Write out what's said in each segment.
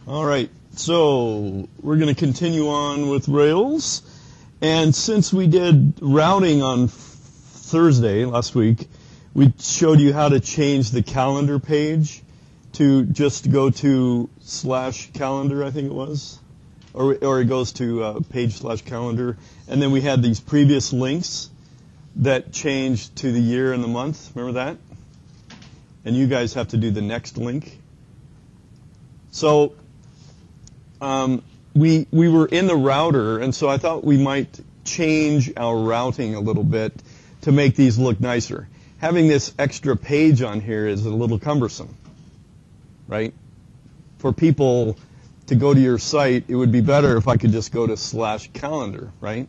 All right, so we're going to continue on with Rails. And since we did routing on Thursday last week, we showed you how to change the calendar page to just go to /calendar, I think it was. Or it goes to page/calendar. And then we had these previous links that changed to the year and the month. Remember that? And you guys have to do the next link. So we were in the router, and so I thought we might change our routing a little bit to make these look nicer. Having this extra page on here is a little cumbersome, right? For people to go to your site, it would be better if I could just go to /calendar, right?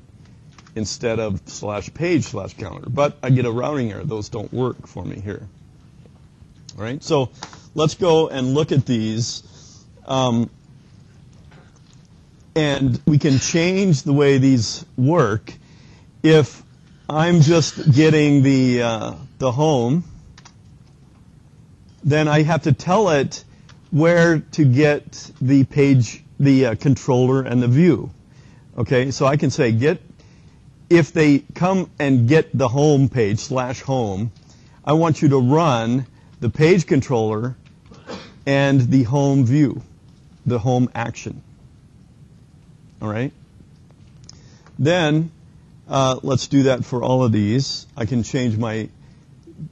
Instead of /page/calendar. But I get a routing error. Those don't work for me here. All right, so let's go and look at these. And we can change the way these work. If I'm just getting the home, then I have to tell it where to get the page, the controller and the view. Okay, so I can say if they come and get the home page /home, I want you to run the page controller and the home view, the home action. All right. Then let's do that for all of these. I can change I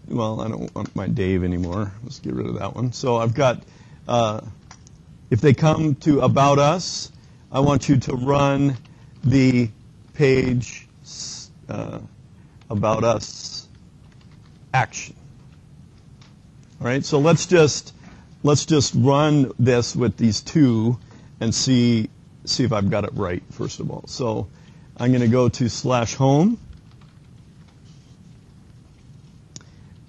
don't want my Dave anymore. Let's get rid of that one. So I've got, if they come to About Us, I want you to run the page About Us action. All right. So let's just run this with these two and see if I've got it right, first of all. So I'm going to go to /home.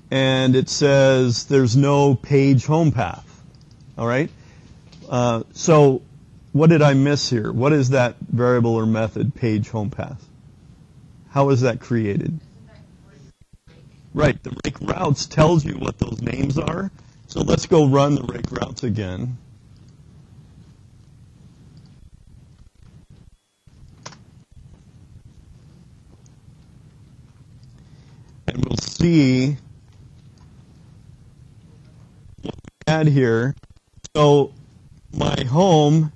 And it says there's no page home path. All right? So what did I miss here? What is that variable or method, page home path? How is that created? Right, the rake routes tells you what those names are. So let's go run the rake routes again. And we'll see what we had here. So my home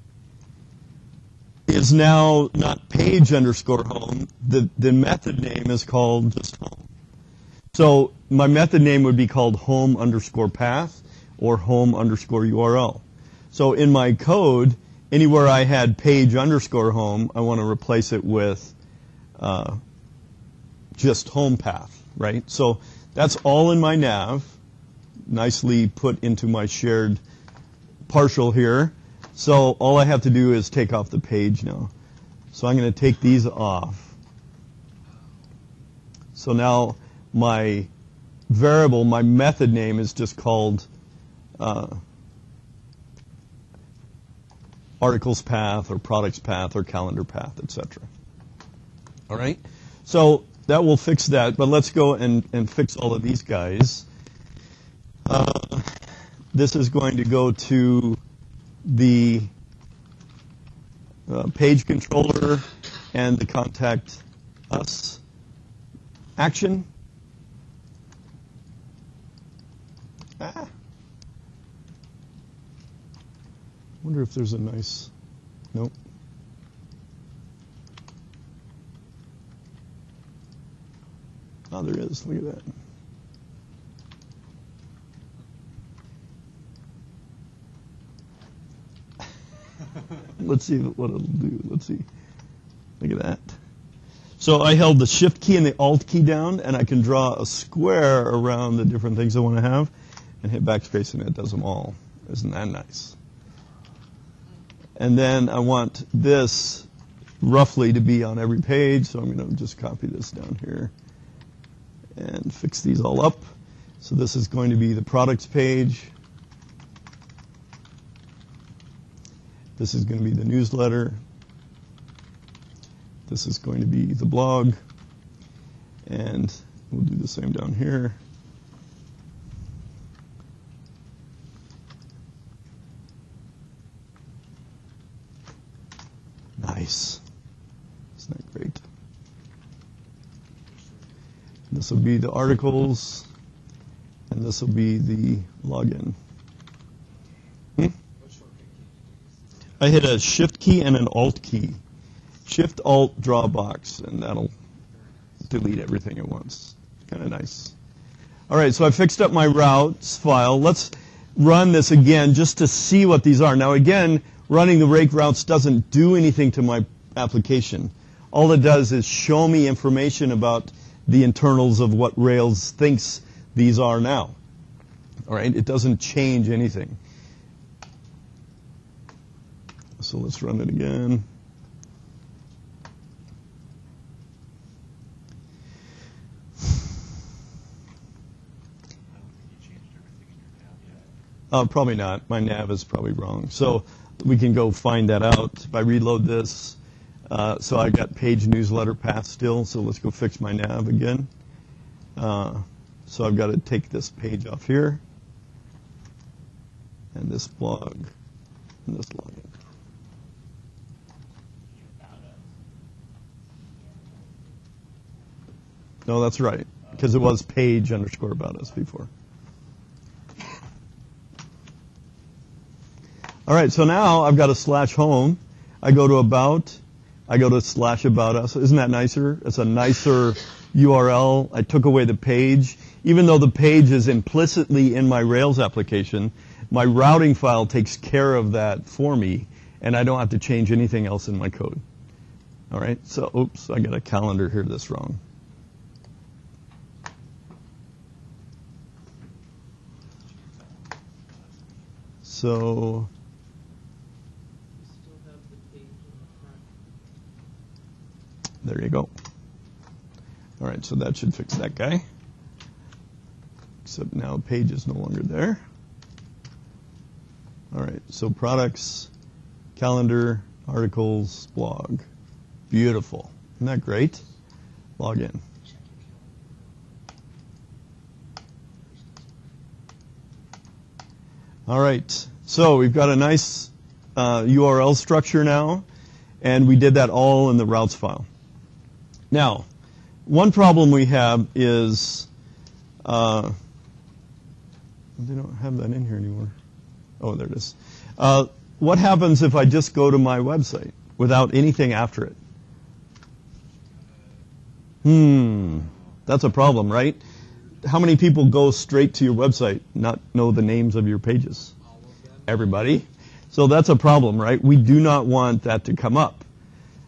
is now not page_home. The method name is called just home. So my method name would be called home_path or home_URL. So in my code, anywhere I had page_home, I want to replace it with just home path, right? So that's all in my nav, nicely put into my shared partial here. So all I have to do is take off the page now. So I'm going to take these off. So now my variable, my method name is just called articles path or products path or calendar path, etc. All right? So that will fix that, but let's go and fix all of these guys. This is going to go to the page controller and the contact us action. I wonder if there's a nice, nope. Oh, there is. Look at that. Let's see what it'll do. Let's see. Look at that. So I held the Shift key and the Alt key down, and I can draw a square around the different things I want to have, and hit backspace, and it does them all. Isn't that nice? And then I want this roughly to be on every page, so I'm going to just copy this down here and fix these all up. So this is going to be the products page. This is going to be the newsletter. This is going to be the blog. And we'll do the same down here. Nice. Isn't that great? This will be the articles, and this will be the login. I hit a Shift key and an Alt key. Shift, Alt, draw a box, and that'll delete everything at once. Kind of nice. All right, so I fixed up my routes file. Let's run this again just to see what these are. Now, again, running the rake routes doesn't do anything to my application. All it does is show me information about the internals of what Rails thinks these are now. All right, it doesn't change anything. So let's run it again. Probably not. My nav is probably wrong. So we can go find that out if I reload this. So I got page newsletter path still. So let's go fix my nav again. So I've got to take this page off here, and this blog, and this login. No, that's right, because it was page _ about us before. All right, so now I've got a /home. I go to about. I go to /about us. Isn't that nicer? It's a nicer URL. I took away the page. Even though the page is implicitly in my Rails application, my routing file takes care of that for me, and I don't have to change anything else in my code. All right, so oops, I got a calendar here that's wrong. So there you go. All right, so that should fix that guy. Except now page is no longer there. All right, so products, calendar, articles, blog. Beautiful. Isn't that great? Log in. All right, so we've got a nice URL structure now, and we did that all in the routes file. Now, one problem we have is they don't have that in here anymore. Oh, there it is. What happens if I just go to my website without anything after it? That's a problem, right? How many people go straight to your website, not know the names of your pages? Everybody. So that's a problem, right? We do not want that to come up.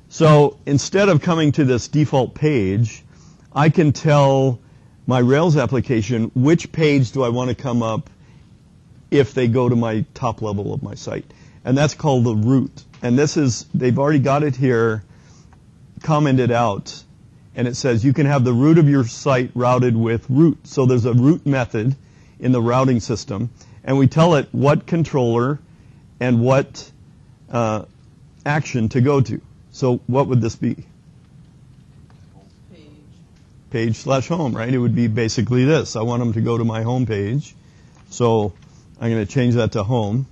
So instead of coming to this default page, I can tell my Rails application which page do I want to come up if they go to my top level of my site. And that's called the route. And this is, they've already got it here commented out. And it says you can have the root of your site routed with root. So there's a root method in the routing system. And we tell it what controller and what action to go to. So what would this be? Page/home, right? It would be basically this. I want them to go to my home page. So I'm going to change that to home.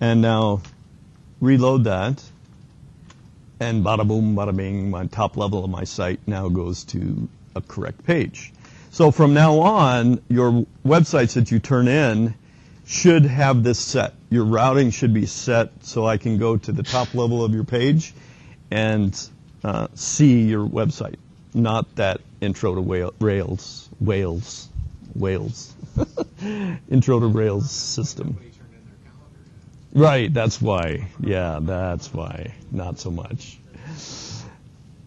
And now reload that. And bada boom, bada bing, my top level of my site now goes to a correct page. So from now on, your websites that you turn in should have this set. Your routing should be set so I can go to the top level of your page and see your website, not that intro to Rails, intro to Rails system. Right, that's why. Yeah, that's why. Not so much.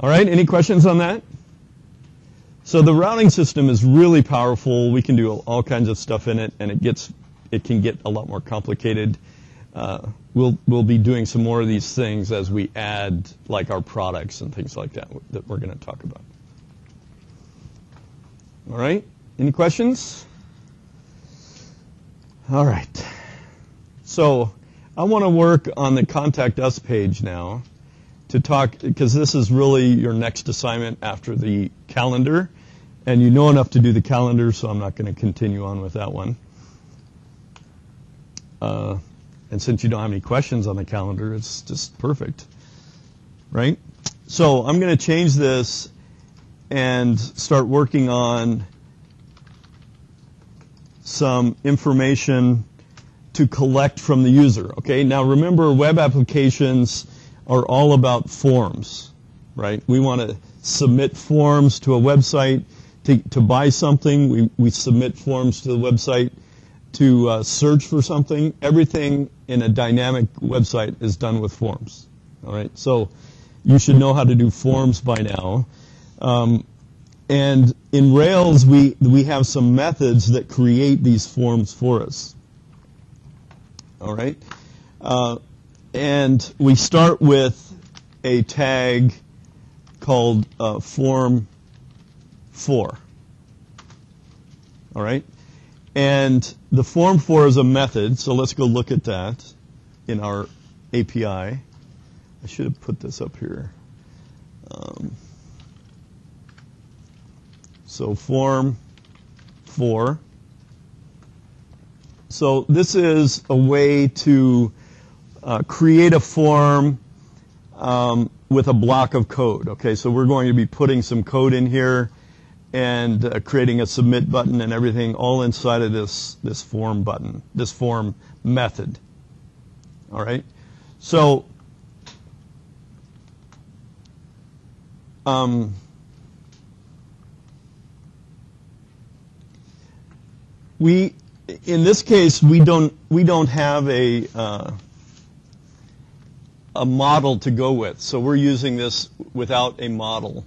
All right, any questions on that? So the routing system is really powerful. We can do all kinds of stuff in it, and it can get a lot more complicated. We'll be doing some more of these things as we add like our products and things like that we're going to talk about. All right, any questions? All right. So I want to work on the Contact Us page now to talk, because this is really your next assignment after the calendar. And you know enough to do the calendar, so I'm not going to continue on with that one. And since you don't have any questions on the calendar, it's just perfect. right? So I'm going to change this and start working on some information to collect from the user. Okay, now remember, web applications are all about forms, right? We want to submit forms to a website to buy something. We submit forms to the website to search for something. Everything in a dynamic website is done with forms. All right, so you should know how to do forms by now. And in Rails, we have some methods that create these forms for us. All right, and we start with a tag called form 4. All right, and the form 4 is a method, so let's go look at that in our API. I should have put this up here. So form 4. So this is a way to create a form with a block of code. Okay, so we're going to be putting some code in here and creating a submit button and everything all inside of this form button, this form method. All right, so in this case, we don't have a model to go with, so we're using this without a model.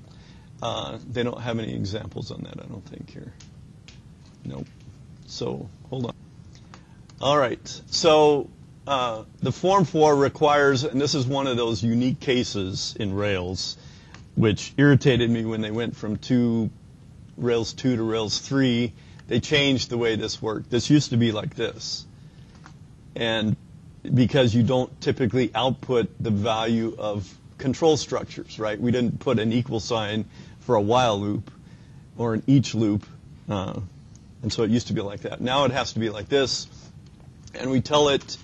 They don't have any examples on that, I don't think, here. Nope. So hold on. All right. So the form 4 requires, and this is one of those unique cases in Rails, which irritated me when they went from Rails 2 to Rails 3. They changed the way this worked. This used to be like this. And because you don't typically output the value of control structures, right? We didn't put an equal sign for a while loop or an each loop. And so it used to be like that. Now it has to be like this. And we tell it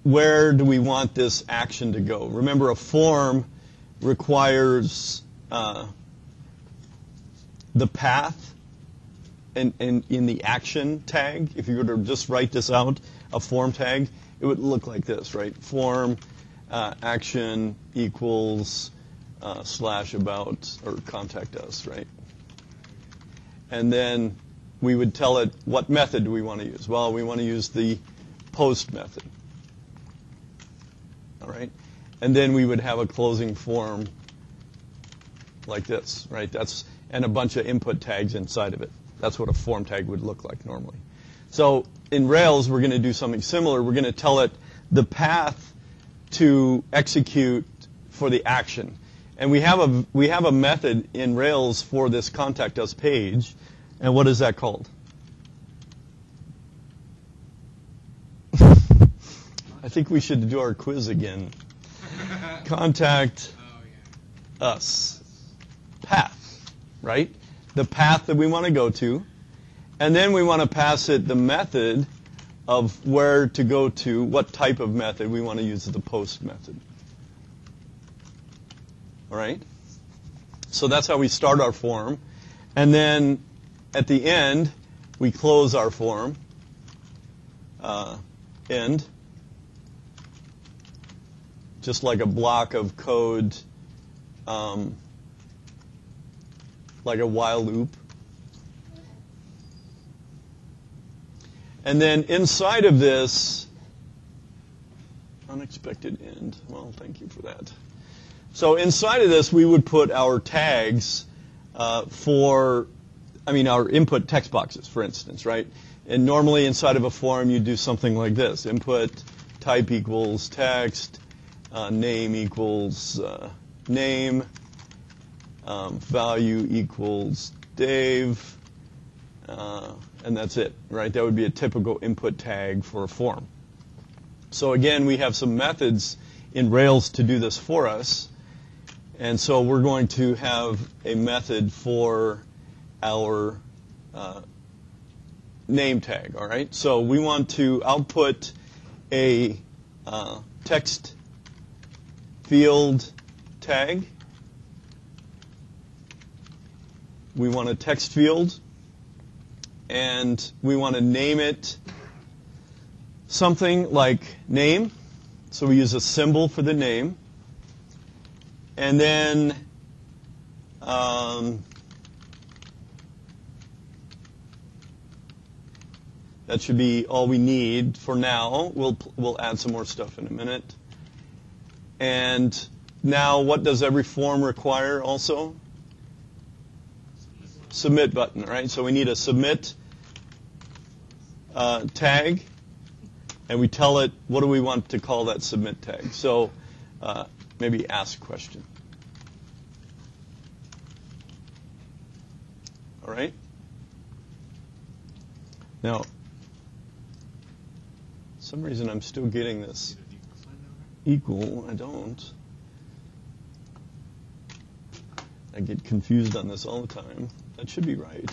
where do we want this action to go. Remember, a form requires the path and in the action tag. If you were to just write this out, a form tag, it would look like this, right? Form action equals / about or contact us, right? And then we would tell it what method do we want to use. Well, we want to use the post method. All right? And then we would have a closing form like this, right? And a bunch of input tags inside of it. That's what a form tag would look like normally. So in Rails, we're going to do something similar. We're going to tell it the path to execute for the action. And we have a method in Rails for this contact us page. And what is that called? I think we should do our quiz again. Contact us. Path, right? The path that we want to go to. And then we want to pass it the method of where to go to, what type of method we want to use the post method. All right? So that's how we start our form. And then at the end, we close our form. End. Just like a block of code, like a while loop. And then inside of this, unexpected end. Well, thank you for that. So inside of this, we would put our tags our input text boxes, for instance, right? And normally inside of a form, you do something like this. Input type equals text, name equals name, value equals Dave, and that's it, right? That would be a typical input tag for a form. So again, we have some methods in Rails to do this for us. And so we're going to have a method for our name tag, all right? So we want to output a text field tag. We want a text field, and we want to name it something like name. So we use a symbol for the name. And then that should be all we need for now. We'll add some more stuff in a minute. And now, what does every form require also? Submit button, right? So we need a submit tag, and we tell it what do we want to call that submit tag. So maybe ask question. All right. Now, for some reason I'm still getting this equal. I don't. I get confused on this all the time. That should be right.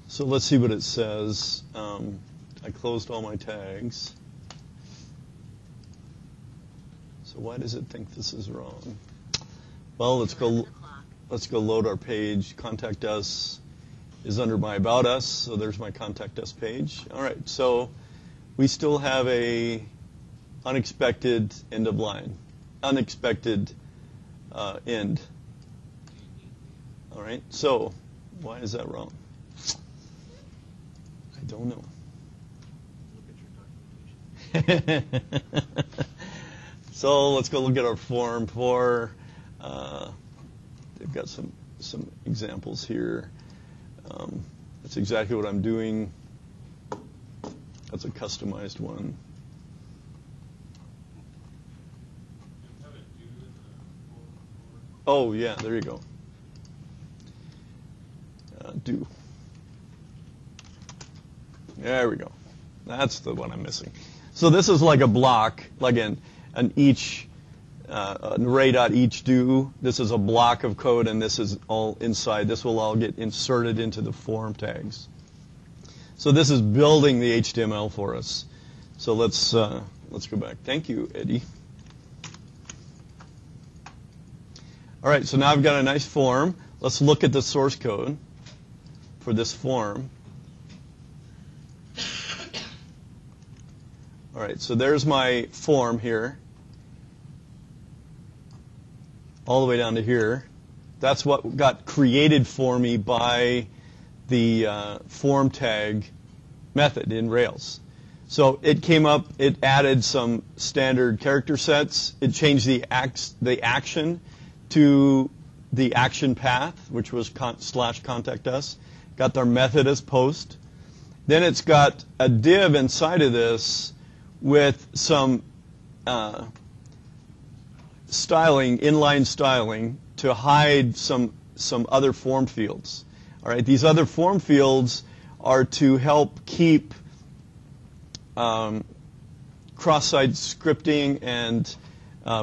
So let's see what it says. I closed all my tags. So why does it think this is wrong? Well, let's go load our page. Contact Us is under my About Us, so there's my Contact Us page. All right, so we still have a unexpected end of line, unexpected end. All right, so why is that wrong? I don't know. So let's go look at our form for. They've got some examples here. That's exactly what I'm doing. That's a customized one. Oh yeah, there you go. Do. There we go. That's the one I'm missing. So this is like a block, like an each, an array.each do. This is a block of code, and this is all inside. This will all get inserted into the form tags. So this is building the HTML for us. So let's go back. Thank you, Eddie. All right, so now I've got a nice form. Let's look at the source code for this form. All right, so there's my form here, all the way down to here. That's what got created for me by the form tag method in Rails. So it came up, it added some standard character sets, it changed the action to the action path, which was /contact us, got our method as post. Then it's got a div inside of this with some styling, inline styling, to hide some other form fields. All right, these other form fields are to help keep cross-site scripting and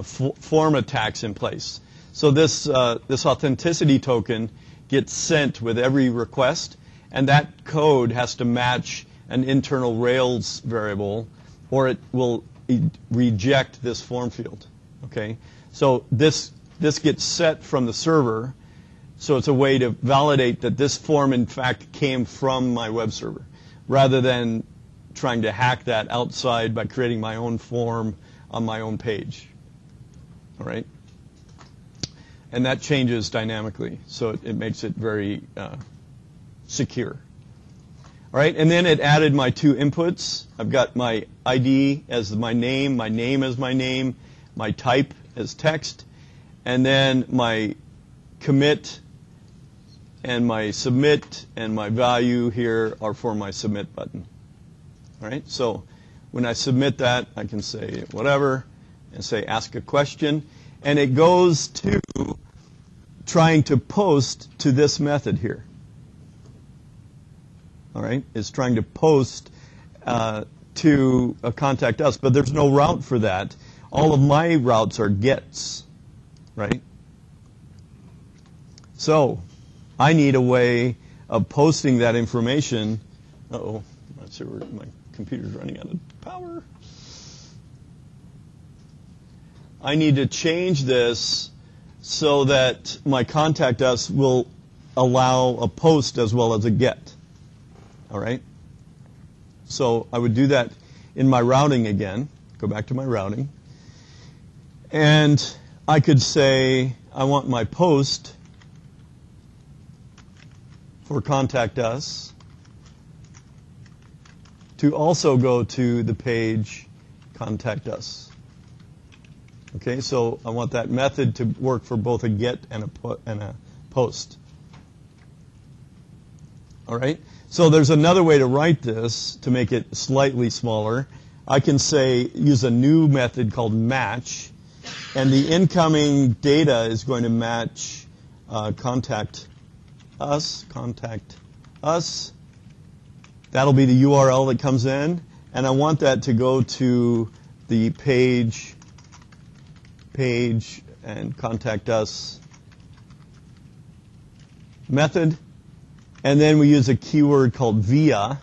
form attacks in place. So this authenticity token gets sent with every request, and that code has to match an internal Rails variable, or it will reject this form field. Okay, so this gets set from the server, so it's a way to validate that this form in fact came from my web server, rather than trying to hack that outside by creating my own form on my own page. All right, and that changes dynamically, so it makes it very secure. All right, and then it added my two inputs. I've got my ID as my name as my name, my type as text, and then my commit and my submit and my value here are for my submit button. All right, so when I submit that, I can say whatever and say ask a question, and it goes to trying to post to this method here. All right, it's trying to post to contact us, but there's no route for that. All of my routes are gets, right? So I need a way of posting that information. Uh-oh, I'm not sure my computer's running out of power. I need to change this so that my contact us will allow a post as well as a get. All right? So I would do that in my routing again. Go back to my routing. And I could say I want my post for contact us to also go to the page contact us. Okay, so I want that method to work for both a get and a post. All right, so there's another way to write this to make it slightly smaller. I can say, use a new method called match, and the incoming data is going to match contact us. That'll be the URL that comes in, and I want that to go to the page and contact us method, and then we use a keyword called via,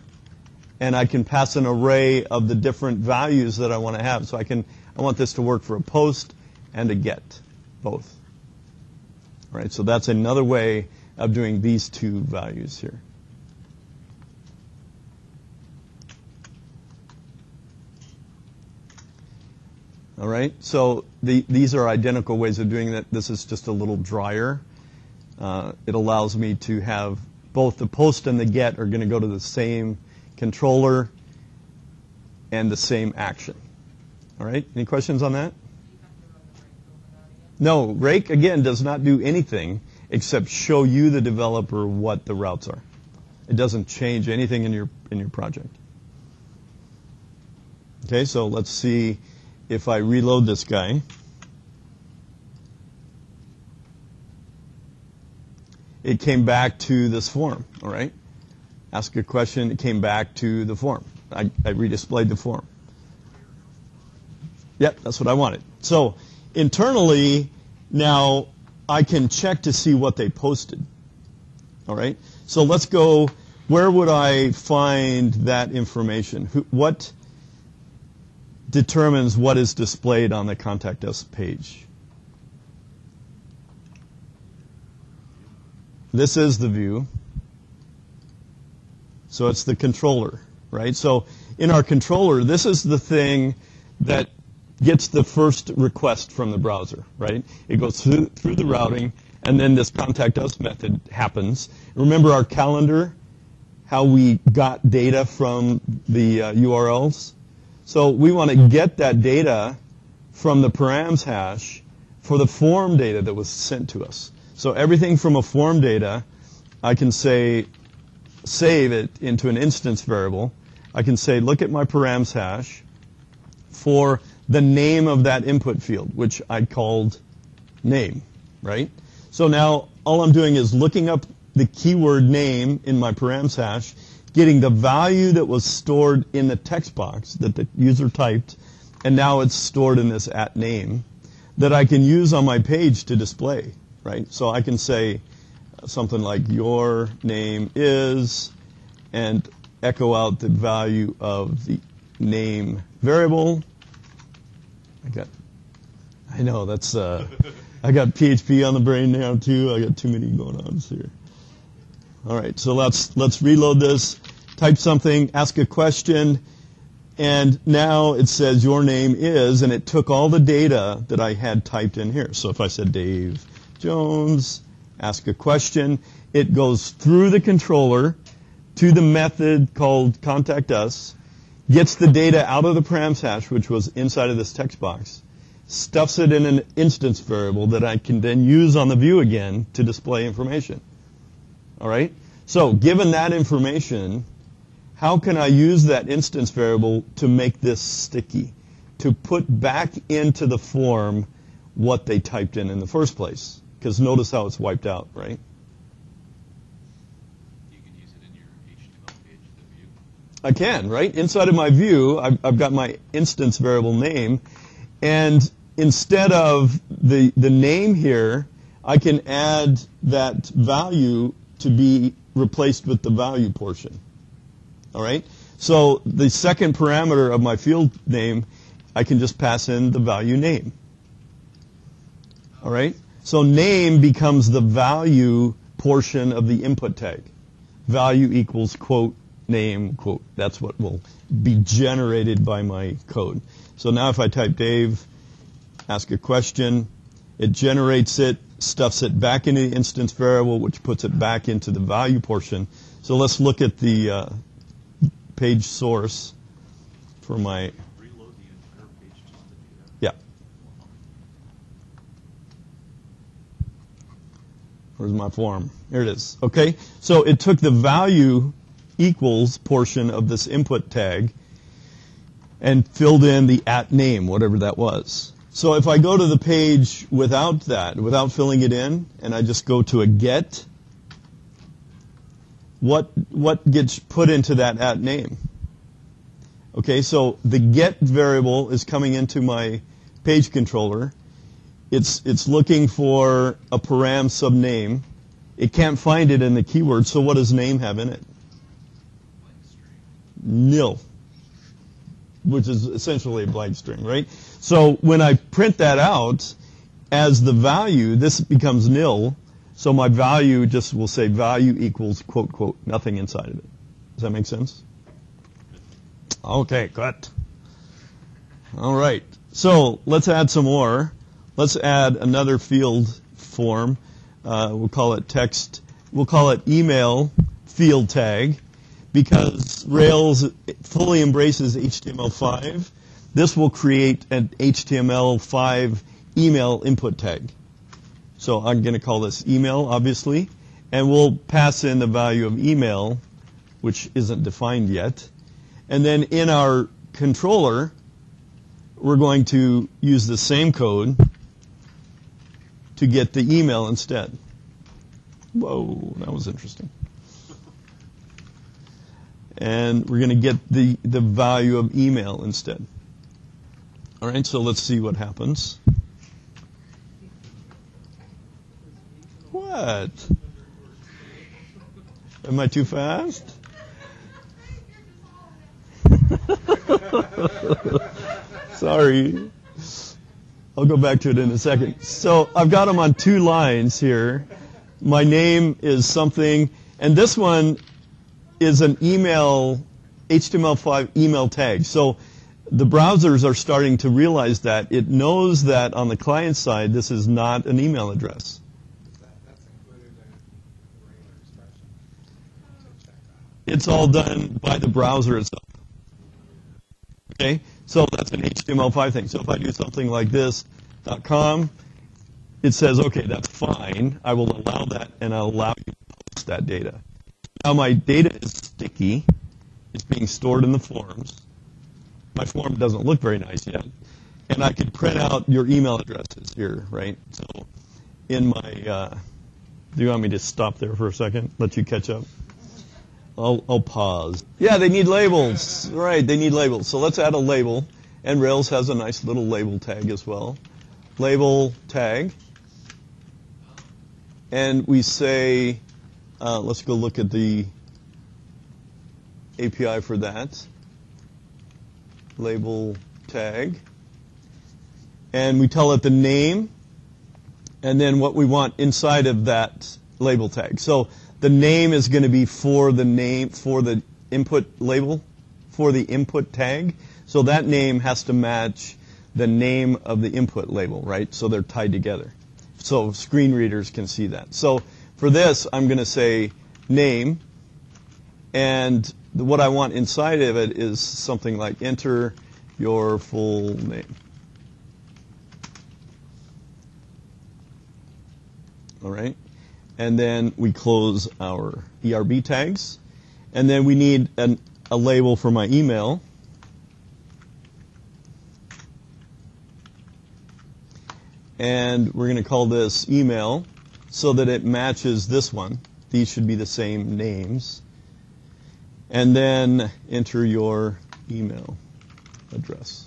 and I can pass an array of the different values that I want to have. So I want this to work for a post and a get, both. All right, so that's another way of doing these two values here. All right, so these are identical ways of doing that. This is just a little drier. It allows me to have both the post and the get are going to go to the same controller and the same action. All right, any questions on that? No, rake, again, does not do anything except show you, the developer, what the routes are. It doesn't change anything in your project. Okay, so let's see if I reload this guy. It came back to this form, all right? Ask a question, it came back to the form. I redisplayed the form. Yep, that's what I wanted. So internally, now I can check to see what they posted, all right? So let's go, where would I find that information? What determines what is displayed on the Contact Us page? This is the view. So it's the controller, right? So in our controller, this is the thing that gets the first request from the browser, right? It goes through the routing, and then this Contact Us method happens. Remember our calendar, how we got data from the URLs? So we want to get that data from the params hash for the form data that was sent to us. So everything from a form data, I can say, save it into an instance variable. I can say, look at my params hash for the name of that input field, which I called name, right? So now all I'm doing is looking up the keyword name in my params hash, getting the value that was stored in the text box that the user typed, and now it's stored in this @name that I can use on my page to display, right? So I can say something like your name is, and echo out the value of the name variable. I know that's I got PHP on the brain now too. I got too many going on here. All right, so let's reload this. Type something, ask a question, and now it says your name is, and it took all the data that I had typed in here. So if I said Dave Jones, ask a question, it goes through the controller to the method called contact us, gets the data out of the params hash, which was inside of this text box, stuffs it in an instance variable that I can then use on the view again to display information. All right? So given that information, how can I use that instance variable to make this sticky, to put back into the form what they typed in the first place? Because notice how it's wiped out, right? You can use it in your HTML page, the view. I can, right? Inside of my view, I've got my instance variable name, and instead of the name here, I can add that value to be replaced with the value portion. All right? So the second parameter of my field name, I can just pass in the value name. All right? So name becomes the value portion of the input tag. Value equals quote, name, quote. That's what will be generated by my code. So now if I type Dave, ask a question, it generates it, stuffs it back into the instance variable, which puts it back into the value portion. So let's look at the page source for my... Reload the entire page just to do that. Yeah. Where's my form? Here it is. Okay, so it took the value equals portion of this input tag and filled in the @name, whatever that was. So if I go to the page without that, without filling it in, and I just go to a get, what gets put into that @name? Okay, so the get variable is coming into my page controller. It's looking for a param subname. It can't find it in the keyword, so what does name have in it? Nil, which is essentially a blank string, right? So when I print that out as the value, this becomes nil, so my value just will say value equals quote, quote, nothing inside of it. Does that make sense? Okay, good. All right, so let's add some more. Let's add another field form. We'll call it text. We'll call it email field tag because Rails fully embraces HTML5. This will create an HTML5 email input tag. So I'm going to call this email, obviously, and we'll pass in the value of email, which isn't defined yet. And then in our controller, we're going to use the same code to get the email instead. Whoa, that was interesting. And we're going to get the value of email instead. All right, so let's see what happens. What? Am I too fast? Sorry. I'll go back to it in a second. So I've got them on 2 lines here. My name is something, and this one is an email, HTML5 email tag. So the browsers are starting to realize that. It knows that on the client side, this is not an email address. That's included in the regular expression. To check that. It's all done by the browser itself. Okay, so that's an HTML5 thing. So if I do something like this, .com, it says, okay, that's fine. I will allow that, and I'll allow you to post that data. Now my data is sticky. It's being stored in the forms. My form doesn't look very nice yet. And I could print out your email addresses here, right? So in my, do you want me to stop there for a second? Let you catch up? I'll pause. Yeah, they need labels. Right, they need labels. So let's add a label. And Rails has a nice little label tag as well. Label tag. And we say, let's go look at the API for that. Label tag. And we tell it the name and then what we want inside of that label tag. So the name is going to be for the name, for the input label, for the input tag. So that name has to match the name of the input label, right? So they're tied together. So screen readers can see that. So for this, I'm going to say name, and what I want inside of it is something like enter your full name. All right? And then we close our ERB tags. And then we need a label for my email. And we're going to call this email so that it matches this one. These should be the same names. And then enter your email address.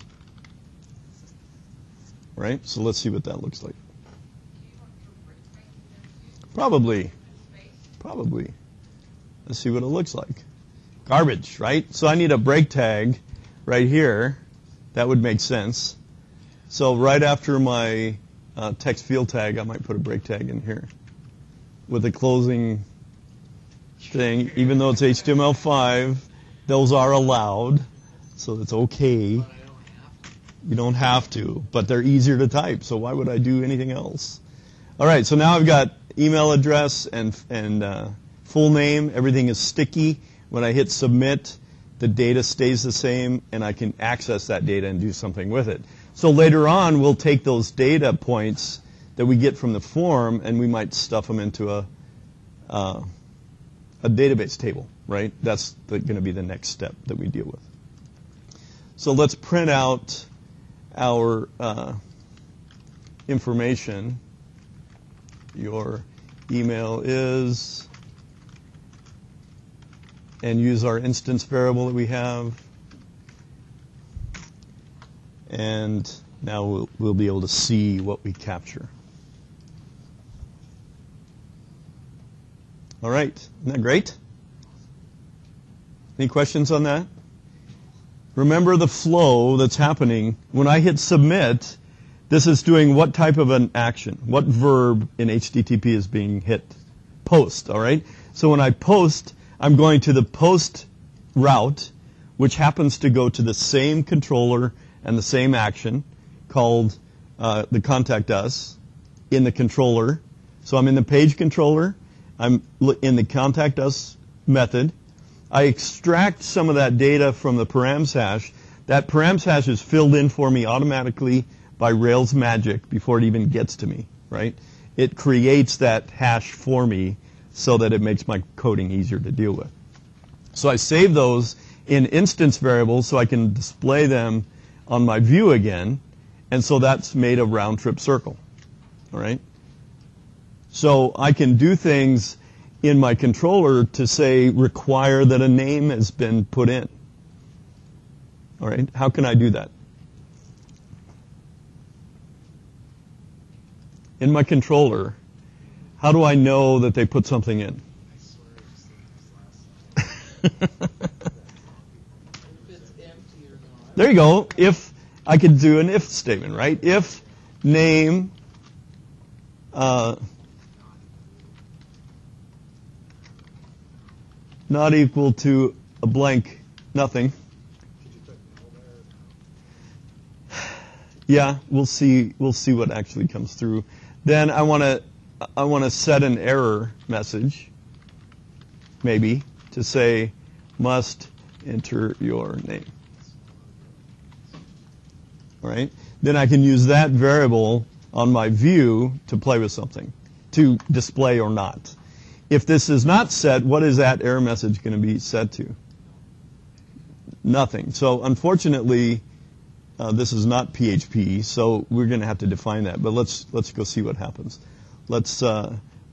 Right? So let's see what that looks like. Probably. Probably. Let's see what it looks like. Garbage, right? So I need a break tag right here. That would make sense. So right after my text field tag, I might put a break tag in here with a closing thing. Even though it's HTML5, those are allowed, so it's okay. You don't have to, but they're easier to type, so why would I do anything else? All right, so now I've got email address and full name. Everything is sticky. When I hit submit, the data stays the same, and I can access that data and do something with it. So later on, we'll take those data points that we get from the form, and we might stuff them into a database table, right? That's going to be the next step that we deal with. So let's print out our information. Your email is, and use our instance variable that we have. And now we'll be able to see what we capture. All right, isn't that great? Any questions on that? Remember the flow that's happening. When I hit submit, this is doing what type of an action? What verb in HTTP is being hit? Post, all right? So when I post, I'm going to the post route, which happens to go to the same controller and the same action called the contact us in the controller. So I'm in the page controller. I'm in the contact us method. I extract some of that data from the params hash. That params hash is filled in for me automatically by Rails magic before it even gets to me, right? It creates that hash for me so that it makes my coding easier to deal with. So I save those in instance variables so I can display them on my view again, and so that's made a round trip circle, all right? So I can do things in my controller to say require that a name has been put in. All right, how can I do that? In my controller, how do I know that they put something in? I swear I just did this last If it's empty or not. There you go. If I could do an if statement, right? If name not equal to a blank nothing. Could you put no there? Yeah, we'll see what actually comes through. Then I want to set an error message, maybe, to say must enter your name. All right? Then I can use that variable on my view to play with something, to display or not. If this is not set, what is that error message going to be set to? Nothing. So unfortunately, this is not PHP, so we're going to have to define that. But let's go see what happens. Let's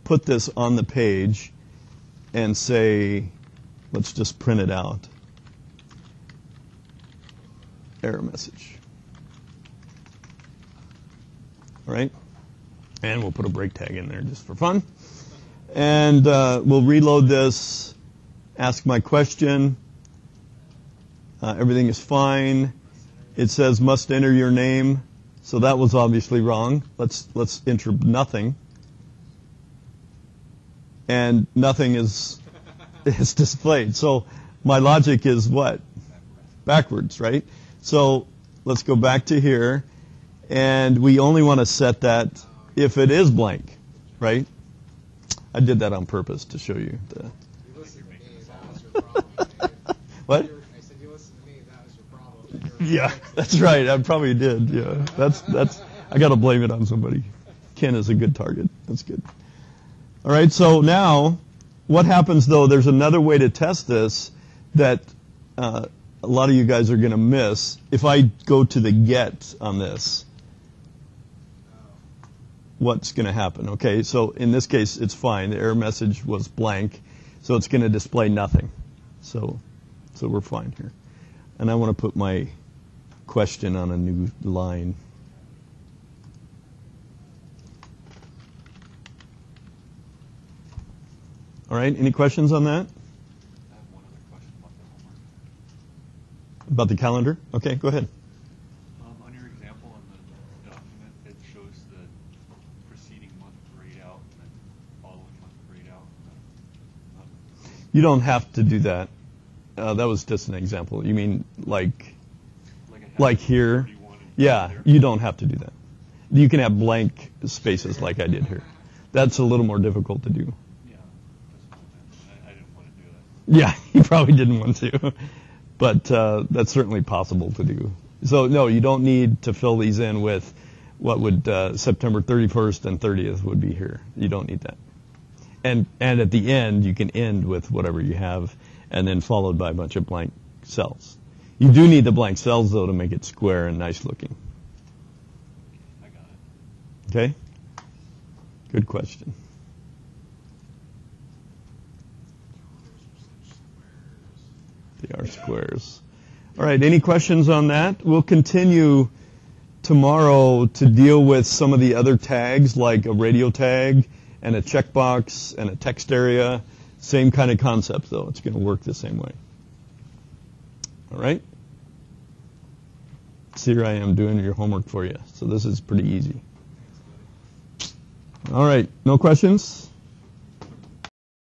put this on the page and say, let's just print it out. Error message. All right? And we'll put a break tag in there just for fun. And we'll reload this, ask my question. Everything is fine. It says must enter your name, so that was obviously wrong. Let's enter nothing. And nothing is displayed. So my logic is what? Backwards, right? So let's go back to here, and we only want to set that if it is blank, right? I did that on purpose to show you. You listened to me, that was your problem. Dave. What? I said, you listened to me, that was your problem. Yeah, that's right. I probably did. Yeah, that's. I got to blame it on somebody. Ken is a good target. That's good. All right. So now, what happens though? There's another way to test this that a lot of you guys are going to miss. If I go to the get on this, what's going to happen? Okay. So in this case, it's fine. The error message was blank, so it's going to display nothing. So we're fine here. And I want to put my question on a new line. All right, any questions on that? I have one other question about the homework. About the calendar? Okay, go ahead. On your example in the document, it shows the You don't have to do that. That was just an example. You mean like here? 31 and Yeah, there? you don't have to do that. You can have blank spaces like I did here. That's a little more difficult to do. Yeah, that's fine. I didn't want to do that. Yeah, you probably didn't want to, but that's certainly possible to do. So no, you don't need to fill these in with what would September 31st and 30th would be here. You don't need that. And at the end, you can end with whatever you have, and then followed by a bunch of blank cells. You do need the blank cells, though, to make it square and nice looking. I got it. Okay? Good question. They are squares. All right, any questions on that? We'll continue tomorrow to deal with some of the other tags, like a radio tag and a checkbox and a text area. Same kind of concept, though. It's going to work the same way. All right? So here I am doing your homework for you. So this is pretty easy. All right, no questions?